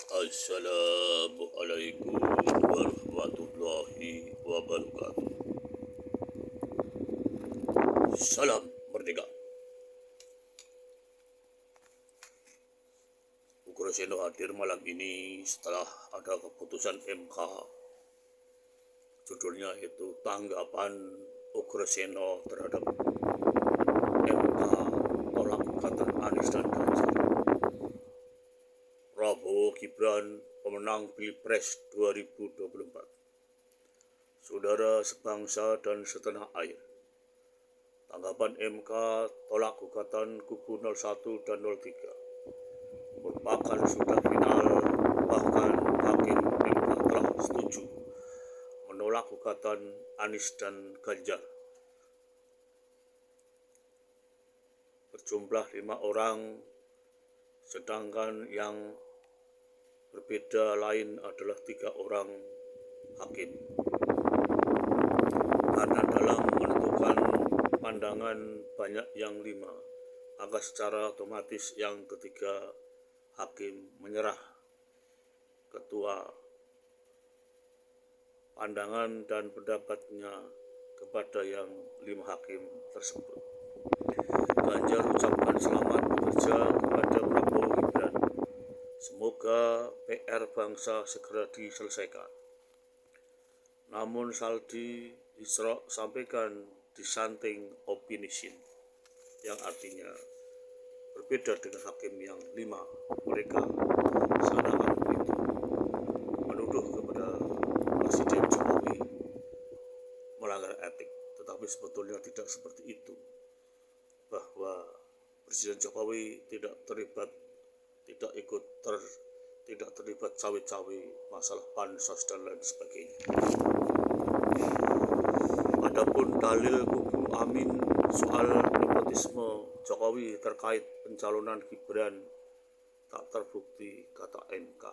Assalamualaikum warahmatullahi wabarakatuh. Salam merdeka. Ukraseno hadir malam ini setelah ada keputusan MK. Judulnya itu tanggapan Ukraseno terhadap MK tolak gugatan Anies dan Ganjar. Prabowo Gibran pemenang Pilpres 2024. Saudara sebangsa dan setanah air, tanggapan MK tolak gugatan kubu 01 dan 03 merupakan sudah final. Bahkan hakim MK telah setuju menolak gugatan Anies dan Ganjar. Berjumlah 5 orang, sedangkan yang berbeda lain adalah 3 orang hakim. Karena dalam menentukan pandangan banyak yang 5, maka secara otomatis yang ketiga hakim menyerah ketua pandangan dan pendapatnya kepada yang 5 hakim tersebut. Ganjar ucapkan selamat bekerja kepada Prabowo Gibran. Semoga PR bangsa segera diselesaikan. Namun Saldi Isra sampaikan dissenting opinion, yang artinya berbeda dengan hakim yang 5. Mereka seakan itu menuduh kepada Presiden Jokowi melanggar etik, tetapi sebetulnya tidak seperti itu, bahwa Presiden Jokowi tidak terlibat cawe-cawe masalah bansos dan lain sebagainya. Adapun dalil kubu Amin soal nepotisme Jokowi terkait pencalonan Gibran tak terbukti, kata MK.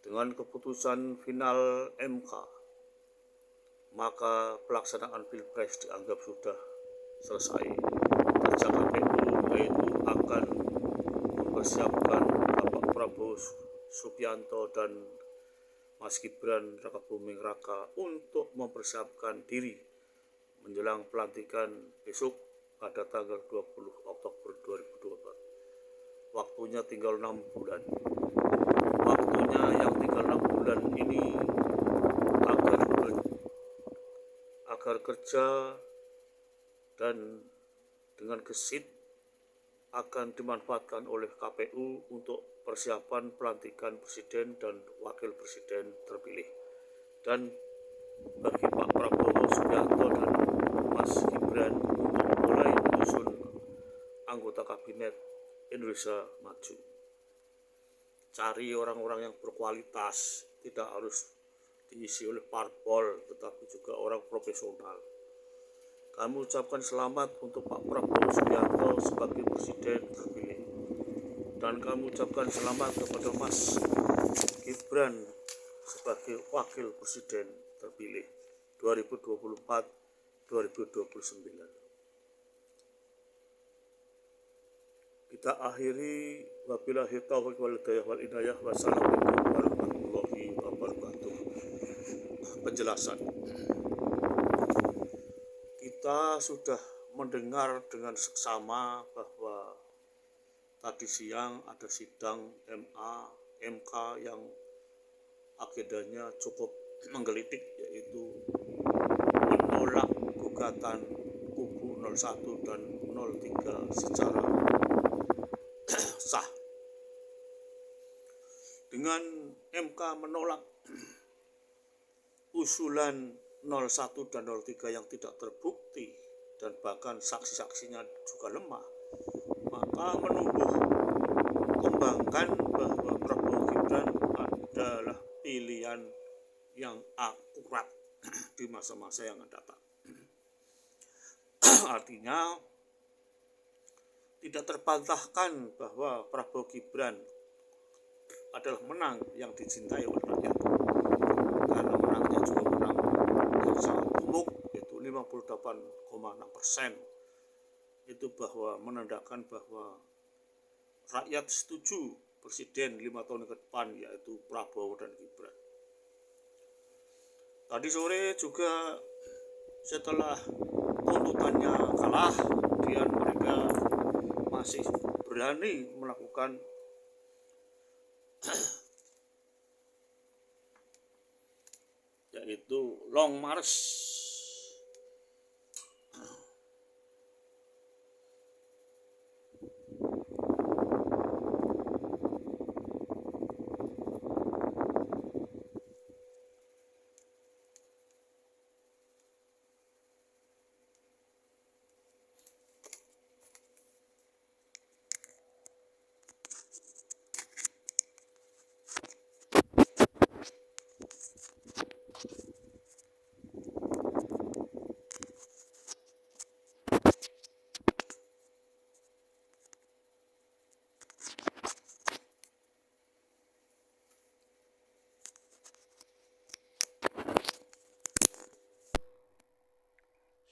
Dengan keputusan final MK, maka pelaksanaan Pilpres dianggap sudah selesai. Kerja KPU yaitu akan mempersiapkan Bapak Prabowo Subianto dan Mas Gibran Rakabuming Raka untuk mempersiapkan diri menjelang pelantikan besok pada tanggal 20 Oktober 2024. Waktunya tinggal 6 bulan. Waktunya yang tinggal 6 bulan ini agar kerja dan dengan gesit akan dimanfaatkan oleh KPU untuk persiapan pelantikan presiden dan wakil presiden terpilih. Dan bagi Pak Prabowo Subianto dan Mas Gibran untuk mulai menyusun anggota kabinet Indonesia Maju. Cari orang-orang yang berkualitas, tidak harus diisi oleh parpol, tetapi juga orang profesional. Kami ucapkan selamat untuk Pak Prabowo Subianto sebagai presiden terpilih, dan kami ucapkan selamat kepada Mas Gibran sebagai wakil presiden terpilih 2024-2029. Kita akhiri, wabillahi taufiq wal hidayah wal inayah. Wassalamualaikum warahmatullahi wabarakatuh. Penjelasan. Kita sudah mendengar dengan seksama bahwa tadi siang ada sidang MK yang agendanya cukup menggelitik, yaitu menolak gugatan kubu 01 dan 03 secara sah. Dengan MK menolak usulan 01 dan 03 yang tidak terbukti dan bahkan saksi-saksinya juga lemah, maka menumbuh kembangkan bahwa Prabowo Gibran adalah pilihan yang akurat di masa-masa yang akan datang. Artinya tidak terbantahkan bahwa Prabowo Gibran adalah menang yang dicintai oleh rakyat, karena menangnya juga menang yang sangat gemuk, yaitu 58,6%. Itu bahwa menandakan bahwa rakyat setuju presiden 5 tahun ke depan, yaitu Prabowo dan Gibran. Tadi sore juga setelah tuntutannya kalah, kemudian mereka masih berani melakukan yaitu long march.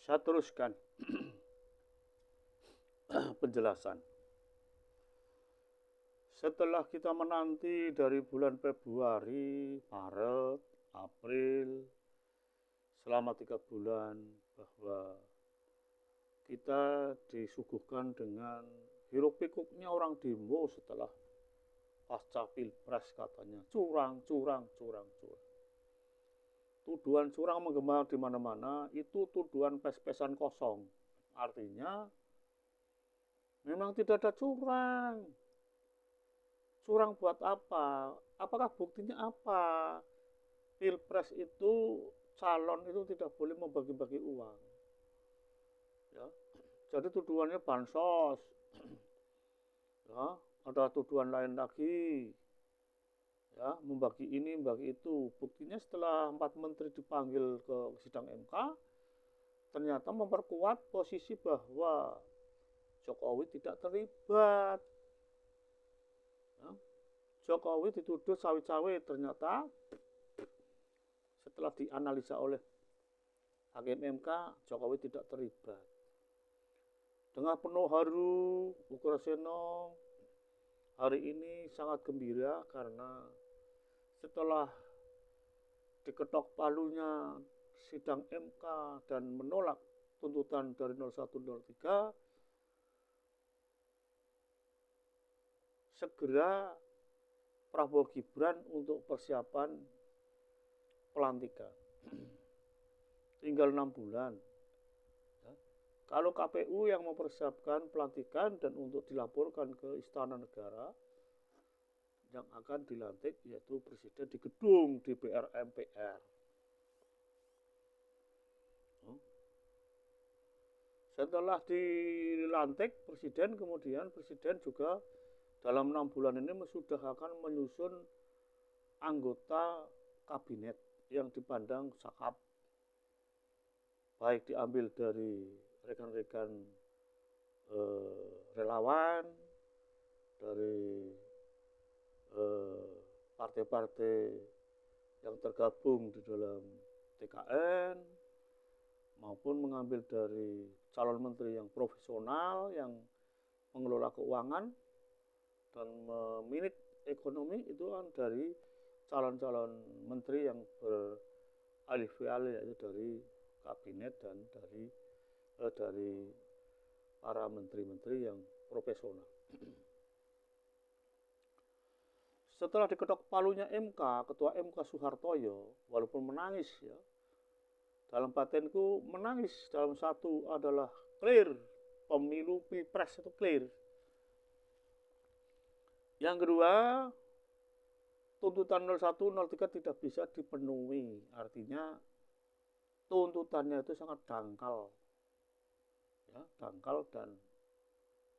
Saya teruskan penjelasan. Setelah kita menanti dari bulan Februari, Maret, April, selama 3 bulan bahwa kita disuguhkan dengan hiruk pikuknya orang demo setelah pasca pilpres, katanya curang. Tuduhan curang menggema di mana-mana, itu tuduhan pes-pesan kosong. Artinya memang tidak ada curang. Curang buat apa? Apakah buktinya apa? Pilpres itu calon itu tidak boleh membagi-bagi uang. Ya. Jadi tuduhannya bansos. Ya, ada tuduhan lain lagi. Ya, membagi ini, membagi itu. Buktinya setelah 4 menteri dipanggil ke sidang MK, ternyata memperkuat posisi bahwa Jokowi tidak terlibat. Ya, Jokowi dituduh cawe-cawe, ternyata setelah dianalisa oleh hakim MK, Jokowi tidak terlibat. Dengan penuh haru, Bukraseno hari ini sangat gembira karena setelah diketok palunya sidang MK dan menolak tuntutan dari 0103, segera Prabowo Gibran untuk persiapan pelantikan. Tinggal 6 bulan. Ya. Kalau KPU yang mempersiapkan pelantikan dan untuk dilaporkan ke Istana Negara, yang akan dilantik yaitu presiden di gedung DPR MPR. Setelah dilantik presiden, kemudian presiden juga dalam 6 bulan ini sudah akan menyusun anggota kabinet yang dipandang cakap, baik diambil dari rekan-rekan relawan, dari partai-partai yang tergabung di dalam TKN, maupun mengambil dari calon menteri yang profesional, yang mengelola keuangan dan memanage ekonomi, itu kan dari calon-calon menteri yang beralih-alih, yaitu dari kabinet dan dari para menteri-menteri yang profesional. Setelah diketok palunya MK, Ketua MK Soehartoyo, walaupun menangis ya, dalam batinku menangis dalam satu adalah clear, pemilu pilpres itu clear. Yang kedua, tuntutan 0103 tidak bisa dipenuhi, artinya tuntutannya itu sangat dangkal, ya, dangkal dan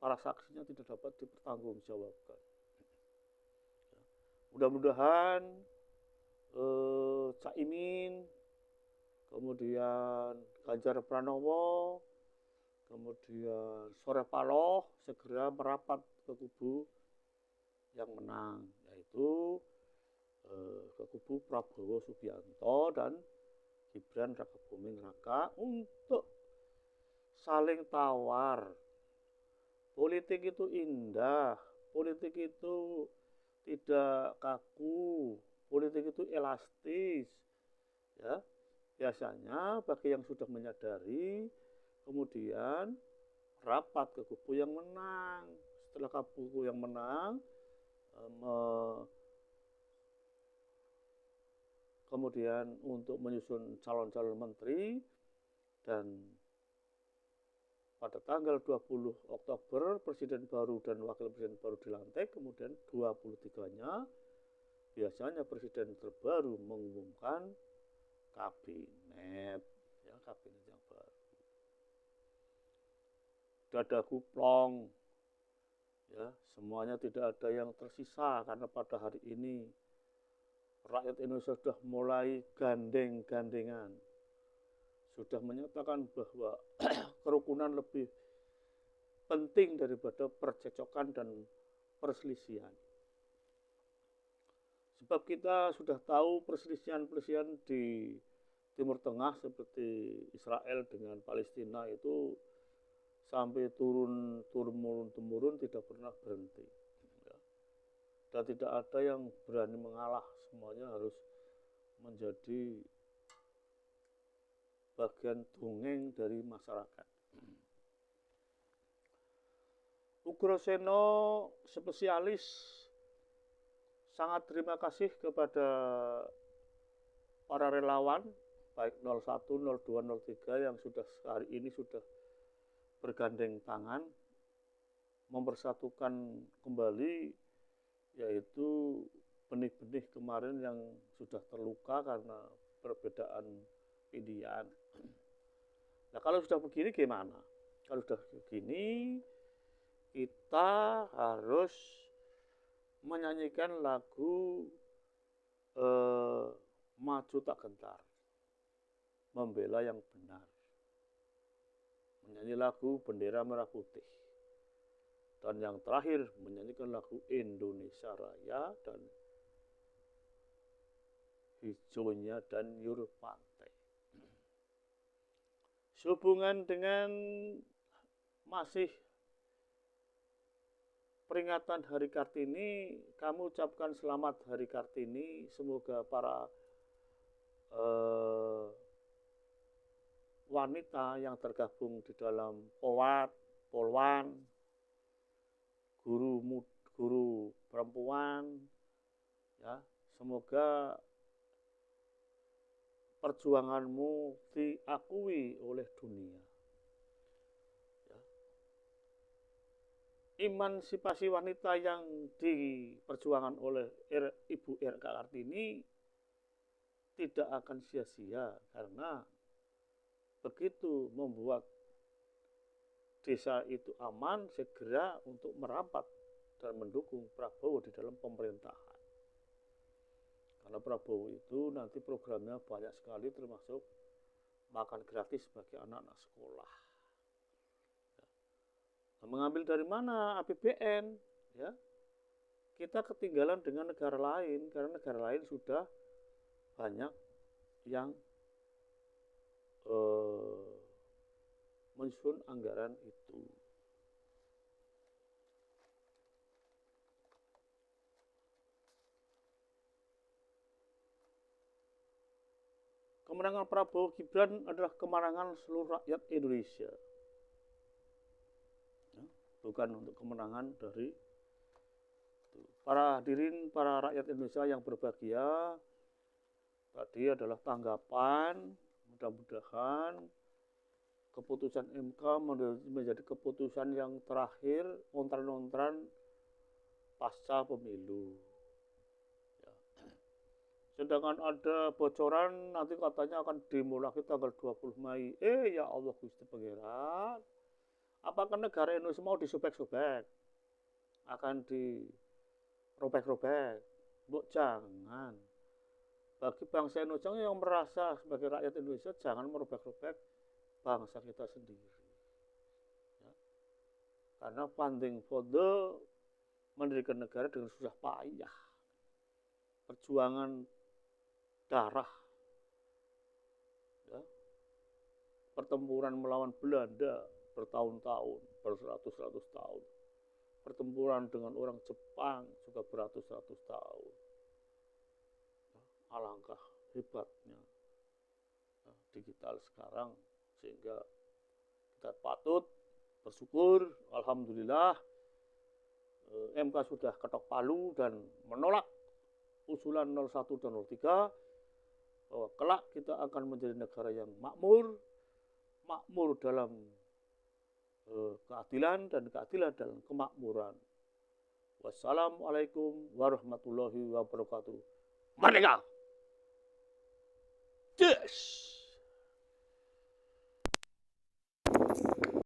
para saksinya tidak dapat dipertanggungjawabkan. Mudah-mudahan Caimin, kemudian Ganjar Pranowo, kemudian Surya Paloh segera merapat ke kubu yang menang, yaitu ke kubu Prabowo Subianto dan Gibran Rakabuming Raka, untuk saling tawar. Politik itu indah, politik itu tidak kaku. Politik itu elastis. Ya, biasanya bagi yang sudah menyadari, kemudian rapat ke kubu yang menang. Setelah kubu yang menang, kemudian untuk menyusun calon-calon menteri, dan pada tanggal 20 Oktober presiden baru dan wakil presiden baru dilantik, kemudian 23-nya biasanya presiden terbaru mengumumkan kabinet, ya, kabinet yang baru. Dada kuplong, ya, semuanya tidak ada yang tersisa karena pada hari ini rakyat Indonesia sudah mulai gandeng-gandengan, sudah menyatakan bahwa kerukunan lebih penting daripada percecokan dan perselisihan. Sebab kita sudah tahu perselisihan-perselisihan di Timur Tengah seperti Israel dengan Palestina itu sampai turun-temurun tidak pernah berhenti. Dan tidak ada yang berani mengalah, semuanya harus menjadi bagian dongeng dari masyarakat. Ugroseno spesialis sangat terima kasih kepada para relawan baik 01, 02, 03 yang sudah hari ini sudah bergandeng tangan mempersatukan kembali, yaitu benih-benih kemarin yang sudah terluka karena perbedaan pilihan. Nah, kalau sudah begini gimana? Kalau sudah begini, kita harus menyanyikan lagu Maju Tak Gentar, membela yang benar, menyanyi lagu Bendera Merah Putih, dan yang terakhir menyanyikan lagu Indonesia Raya dan Hijaunya Danur Pantai. Sehubungan dengan masih peringatan Hari Kartini, kami ucapkan selamat Hari Kartini. Semoga para wanita yang tergabung di dalam POWAT, Polwan, guru perempuan, ya, semoga perjuanganmu diakui oleh dunia. Emansipasi wanita yang diperjuangkan oleh Ibu R.K. Kartini tidak akan sia-sia, karena begitu membuat desa itu aman, segera untuk merapat dan mendukung Prabowo di dalam pemerintahan. Karena Prabowo itu nanti programnya banyak sekali, termasuk makan gratis bagi anak-anak sekolah. Mengambil dari mana? APBN, ya. Kita ketinggalan dengan negara lain, karena negara lain sudah banyak yang menyusun anggaran itu. Kemenangan Prabowo Gibran adalah kemenangan seluruh rakyat Indonesia, bukan untuk kemenangan dari para hadirin, para rakyat Indonesia yang berbahagia. Tadi adalah tanggapan, mudah-mudahan keputusan MK menjadi keputusan yang terakhir, ontran-ontran pasca pemilu. Ya. Sedangkan ada bocoran nanti katanya akan demo lagi tanggal 20 Mei. Ya Allah Gusti Pangeran. Apakah negara Indonesia mau disobek-sobek? Akan dirobek-robek? Jangan. Bagi bangsa Indonesia yang merasa sebagai rakyat Indonesia, jangan merobek-robek bangsa kita sendiri. Ya. Karena panding foto mendirikan negara dengan susah payah. Perjuangan darah. Ya. Pertempuran melawan Belanda bertahun-tahun, berseratus-ratus tahun. pertempuran dengan orang Jepang juga beratus-ratus tahun. Alangkah hebatnya digital sekarang, sehingga kita patut bersyukur, alhamdulillah MK sudah ketok palu dan menolak usulan 01 dan 03 bahwa kelak kita akan menjadi negara yang makmur dalam keadilan dan keadilan dalam kemakmuran. Wassalamualaikum warahmatullahi wabarakatuh. Merdeka! Yes!